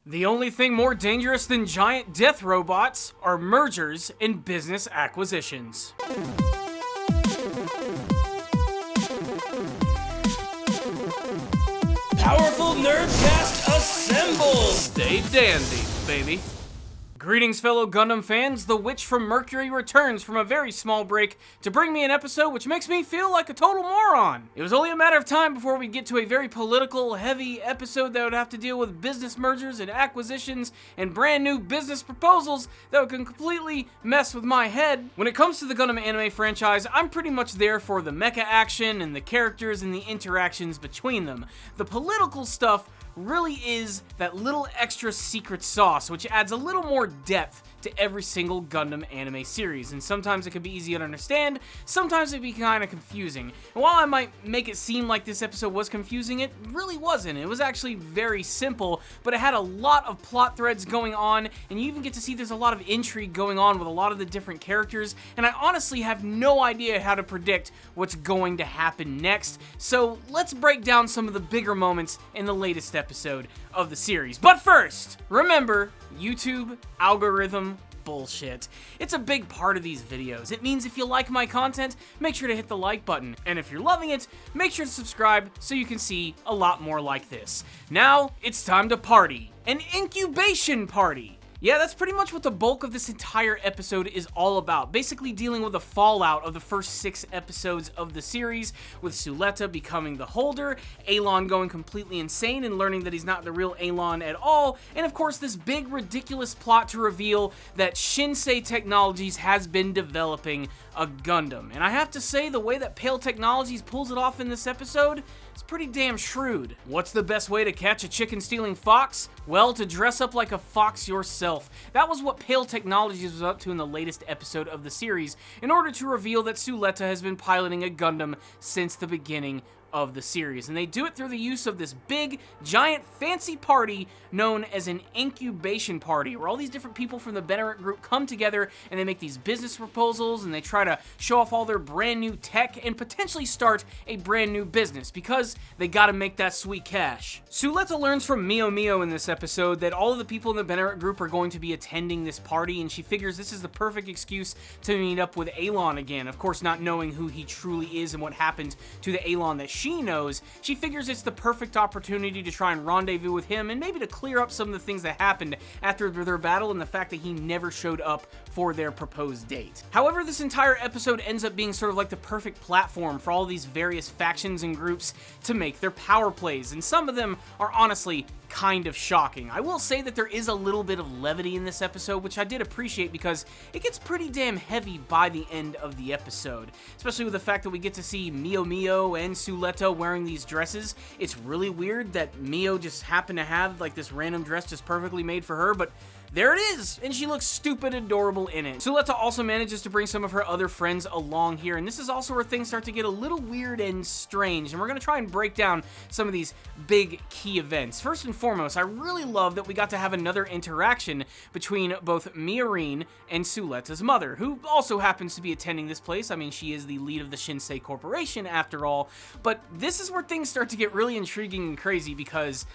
The only thing more dangerous than giant death robots are mergers and business acquisitions. Powerful Nerdcast assemble! Stay dandy, baby. Greetings, fellow Gundam fans. The Witch from Mercury returns from a very small break to bring me an episode which makes me feel like a total moron. It was only a matter of time before we get to a very political, heavy episode that would have to deal with business mergers and acquisitions and brand new business proposals that would completely mess with my head. When it comes to the Gundam anime franchise, I'm pretty much there for the mecha action and the characters and the interactions between them. The political stuff really is that little extra secret sauce, which adds a little more depth to every single Gundam anime series, and sometimes it can be easy to understand, sometimes it can be kind of confusing. And while I might make it seem like this episode was confusing, it really wasn't. It was actually very simple, but it had a lot of plot threads going on, and you even get to see there's a lot of intrigue going on with a lot of the different characters, and I honestly have no idea how to predict what's going to happen next, so let's break down some of the bigger moments in the latest episode of the series. But first, remember, YouTube algorithm bullshit. It's a big part of these videos. It means if you like my content, make sure to hit the like button. And if you're loving it, make sure to subscribe so you can see a lot more like this. Now, it's time to party. An incubation party. Yeah, that's pretty much what the bulk of this entire episode is all about. Basically dealing with the fallout of the first 6 episodes of the series, with Suletta becoming the holder, Alon going completely insane and learning that he's not the real Alon at all, and of course this big ridiculous plot to reveal that Shinsei Technologies has been developing a Gundam. And I have to say, the way that Pale Technologies pulls it off in this episode, it's pretty damn shrewd. What's the best way to catch a chicken-stealing fox? Well, to dress up like a fox yourself. That was what Pale Technologies was up to in the latest episode of the series, in order to reveal that Suletta has been piloting a Gundam since the beginning of the series. And they do it through the use of this big, giant, fancy party known as an incubation party, where all these different people from the Bennett group come together and they make these business proposals and they try to show off all their brand new tech and potentially start a brand new business, because they gotta make that sweet cash. Suletta learns from Mio in this episode that all of the people in the Bennett group are going to be attending this party, and she figures this is the perfect excuse to meet up with Alon again. Of course, not knowing who he truly is and what happened to the Alon that she knows, she figures it's the perfect opportunity to try and rendezvous with him and maybe to clear up some of the things that happened after their battle and the fact that he never showed up for their proposed date. However, this entire episode ends up being sort of like the perfect platform for all these various factions and groups to make their power plays, and some of them are honestly kind of shocking. I will say that there is a little bit of levity in this episode, which I did appreciate because it gets pretty damn heavy by the end of the episode, especially with the fact that we get to see Mio and Suletta wearing these dresses. It's really weird that Mio just happened to have like this random dress just perfectly made for her, but there it is, and she looks stupid adorable in it. Suletta also manages to bring some of her other friends along here, and this is also where things start to get a little weird and strange, and we're going to try and break down some of these big key events. First and foremost, I really love that we got to have another interaction between both Miorine and Suletta's mother, who also happens to be attending this place. I mean, she is the lead of the Shinsei Corporation after all, but this is where things start to get really intriguing and crazy because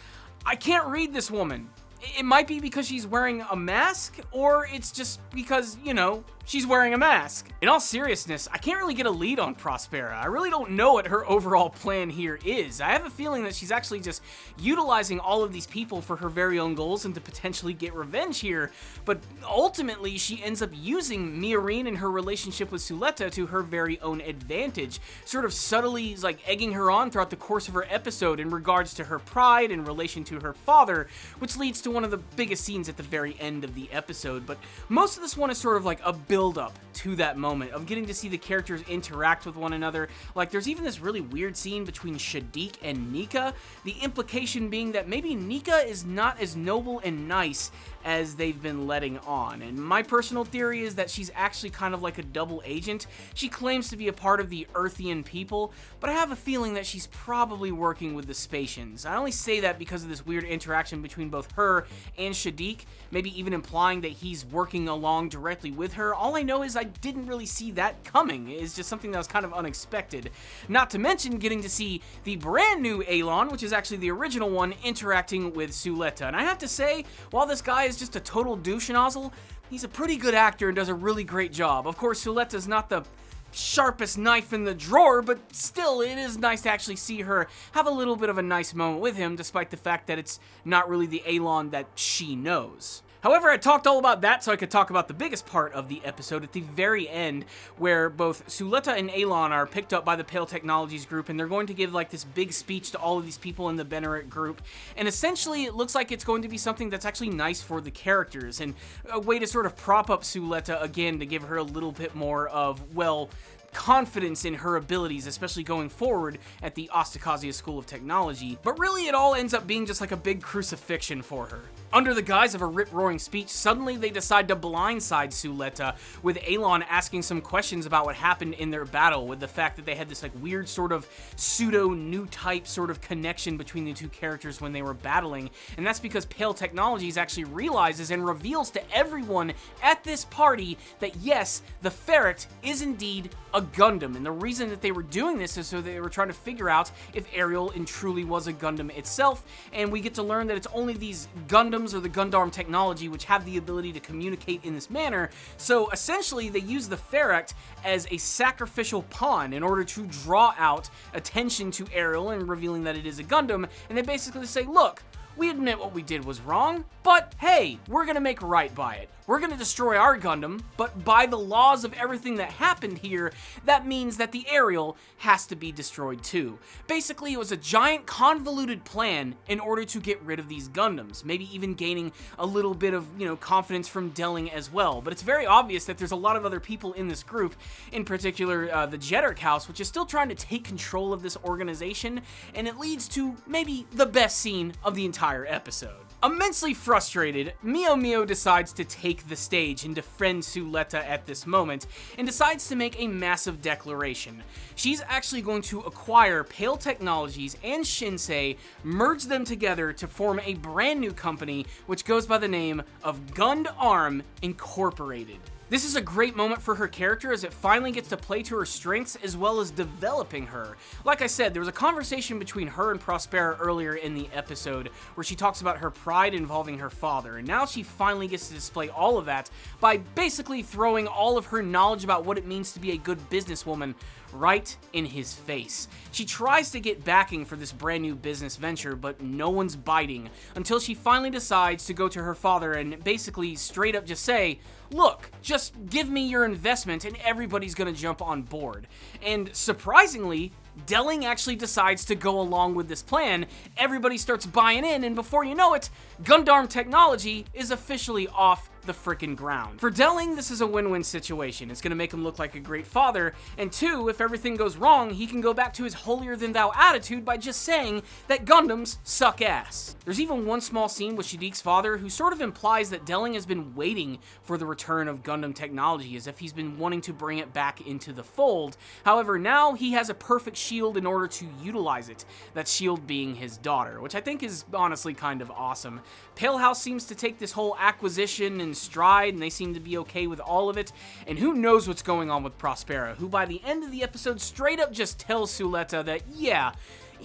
I can't read this woman. It might be because she's wearing a mask, or it's just because, you know, she's wearing a mask. In all seriousness, I can't really get a lead on Prospera. I really don't know what her overall plan here is. I have a feeling that she's actually just utilizing all of these people for her very own goals and to potentially get revenge here, but ultimately she ends up using Miorine and her relationship with Suletta to her very own advantage, sort of subtly like egging her on throughout the course of her episode in regards to her pride in relation to her father, which leads to one of the biggest scenes at the very end of the episode. But most of this one is sort of like a build-up to that moment of getting to see the characters interact with one another. Like, there's even this really weird scene between Shadiq and Nika, the implication being that maybe Nika is not as noble and nice as they've been letting on. And my personal theory is that she's actually kind of like a double agent. She claims to be a part of the Earthian people, but I have a feeling that she's probably working with the Spatians. I only say that because of this weird interaction between both her and Shadiq, maybe even implying that he's working along directly with her. All I know is I didn't really see that coming. It's just something that was kind of unexpected. Not to mention getting to see the brand new Elan, which is actually the original one, interacting with Suletta. And I have to say, while this guy is just a total douche nozzle, he's a pretty good actor and does a really great job. Of course, Suletta's not the sharpest knife in the drawer, but still, it is nice to actually see her have a little bit of a nice moment with him, despite the fact that it's not really the Elan that she knows. However, I talked all about that so I could talk about the biggest part of the episode at the very end, where both Suletta and Elan are picked up by the Pale Technologies group, and they're going to give like this big speech to all of these people in the Benneret group, and essentially it looks like it's going to be something that's actually nice for the characters, and a way to sort of prop up Suletta again to give her a little bit more of, well, confidence in her abilities, especially going forward at the Ostacazia School of Technology. But really, it all ends up being just like a big crucifixion for her. Under the guise of a rip-roaring speech, suddenly they decide to blindside Suletta, with Elan asking some questions about what happened in their battle, with the fact that they had this like weird sort of pseudo-new type sort of connection between the two characters when they were battling, and that's because Pale Technologies actually realizes and reveals to everyone at this party that yes, the ferret is indeed a Gundam, and the reason that they were doing this is so they were trying to figure out if Ariel truly was a Gundam itself, and we get to learn that it's only these Gundams or the Gundam technology which have the ability to communicate in this manner. So essentially they use the ferret as a sacrificial pawn in order to draw out attention to Ariel and revealing that it is a Gundam, and they basically say, look, we admit what we did was wrong, but hey, we're gonna make right by it. We're gonna destroy our Gundam, but by the laws of everything that happened here, that means that the Ariel has to be destroyed too. Basically, it was a giant convoluted plan in order to get rid of these Gundams, maybe even gaining a little bit of, confidence from Delling as well. But it's very obvious that there's a lot of other people in this group, in particular the Jeddark House, which is still trying to take control of this organization, and it leads to maybe the best scene of the entire episode. Immensely frustrated, Mio decides to take the stage and defend Suletta at this moment, and decides to make a massive declaration. She's actually going to acquire Pale Technologies and Shinsei, merge them together to form a brand new company which goes by the name of Gund-Arm Incorporated. This is a great moment for her character as it finally gets to play to her strengths as well as developing her. Like I said, there was a conversation between her and Prospera earlier in the episode where she talks about her pride involving her father, and now she finally gets to display all of that by basically throwing all of her knowledge about what it means to be a good businesswoman right in his face. She tries to get backing for this brand new business venture, but no one's biting until she finally decides to go to her father and basically straight up just say, look, just give me your investment and everybody's gonna jump on board. And surprisingly, Delling actually decides to go along with this plan. Everybody starts buying in, and before you know it, Gundam technology is officially off the frickin' ground. For Delling, this is a win-win situation. It's gonna make him look like a great father, and two, if everything goes wrong, he can go back to his holier-than-thou attitude by just saying that Gundams suck ass. There's even one small scene with Shadiq's father who sort of implies that Delling has been waiting for the return of Gundam technology, as if he's been wanting to bring it back into the fold. However, now he has a perfect shield in order to utilize it, that shield being his daughter, which I think is honestly kind of awesome. Pale House seems to take this whole acquisition in stride, and they seem to be okay with all of it, and who knows what's going on with Prospera, who by the end of the episode straight up just tells Suletta that, yeah,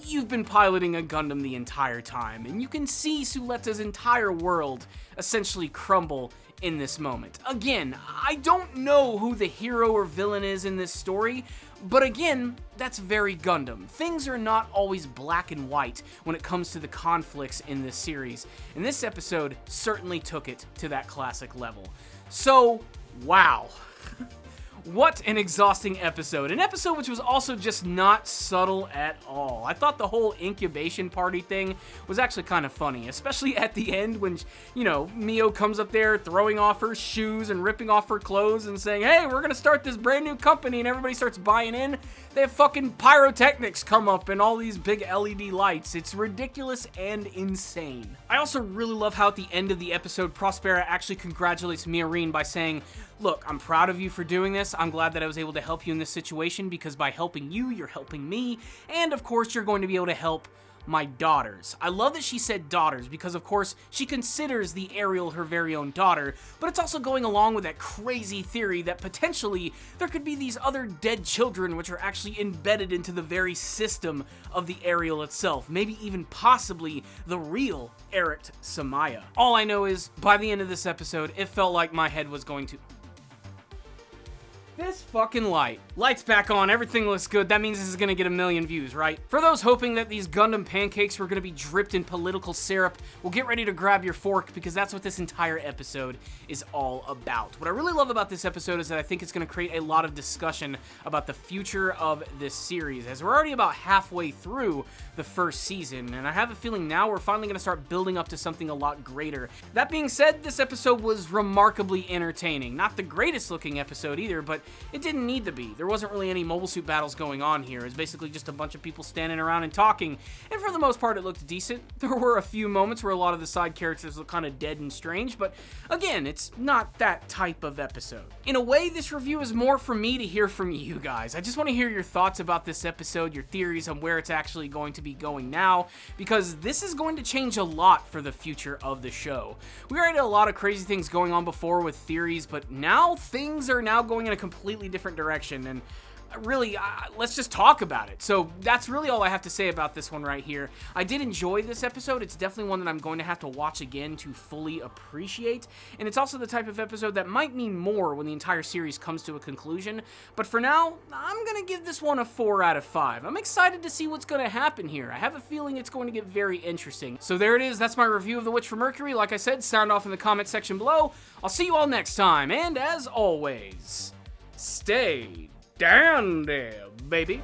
you've been piloting a Gundam the entire time, and you can see Suletta's entire world essentially crumble in this moment. Again, I don't know who the hero or villain is in this story, but again, that's very Gundam. Things are not always black and white when it comes to the conflicts in this series, and this episode certainly took it to that classic level. So, wow. What an exhausting episode. An episode which was also just not subtle at all. I thought the whole incubation party thing was actually kind of funny, especially at the end when, you know, Mio comes up there throwing off her shoes and ripping off her clothes and saying, hey, we're gonna start this brand new company, and everybody starts buying in. They have fucking pyrotechnics come up and all these big LED lights. It's ridiculous and insane. I also really love how at the end of the episode, Prospera actually congratulates Miorine by saying, look, I'm proud of you for doing this. I'm glad that I was able to help you in this situation because by helping you, you're helping me. And of course, you're going to be able to help my daughters. I love that she said daughters because of course she considers the Ariel her very own daughter, but it's also going along with that crazy theory that potentially there could be these other dead children which are actually embedded into the very system of the Ariel itself, maybe even possibly the real Eric Samaya. All I know is by the end of this episode, it felt like my head was going to... This fucking light. Light's back on, everything looks good. That means this is gonna get 1 million views, right? For those hoping that these Gundam pancakes were gonna be dripped in political syrup, well, get ready to grab your fork because that's what this entire episode is all about. What I really love about this episode is that I think it's gonna create a lot of discussion about the future of this series, as we're already about halfway through the first season, and I have a feeling now we're finally gonna start building up to something a lot greater. That being said, this episode was remarkably entertaining. Not the greatest looking episode either, but it didn't need to be. There wasn't really any mobile suit battles going on here. It's basically just a bunch of people standing around and talking, and for the most part it looked decent. There were a few moments where a lot of the side characters looked kind of dead and strange, but again, it's not that type of episode. In a way, this review is more for me to hear from you guys. I just want to hear your thoughts about this episode, your theories on where it's actually going to be going now, because this is going to change a lot for the future of the show. We already had a lot of crazy things going on before with theories, but now things are now going in a completely different direction, and really, let's just talk about it. So that's really all I have to say about this one right here. I did enjoy this episode. It's definitely one that I'm going to have to watch again to fully appreciate, and it's also the type of episode that might mean more when the entire series comes to a conclusion, but for now, I'm gonna give this one a 4 out of 5. I'm excited to see what's gonna happen here. I have a feeling it's going to get very interesting. So there it is. That's my review of The Witch from Mercury. Like I said, sound off in the comment section below. I'll see you all next time, and as always, stay down there, baby.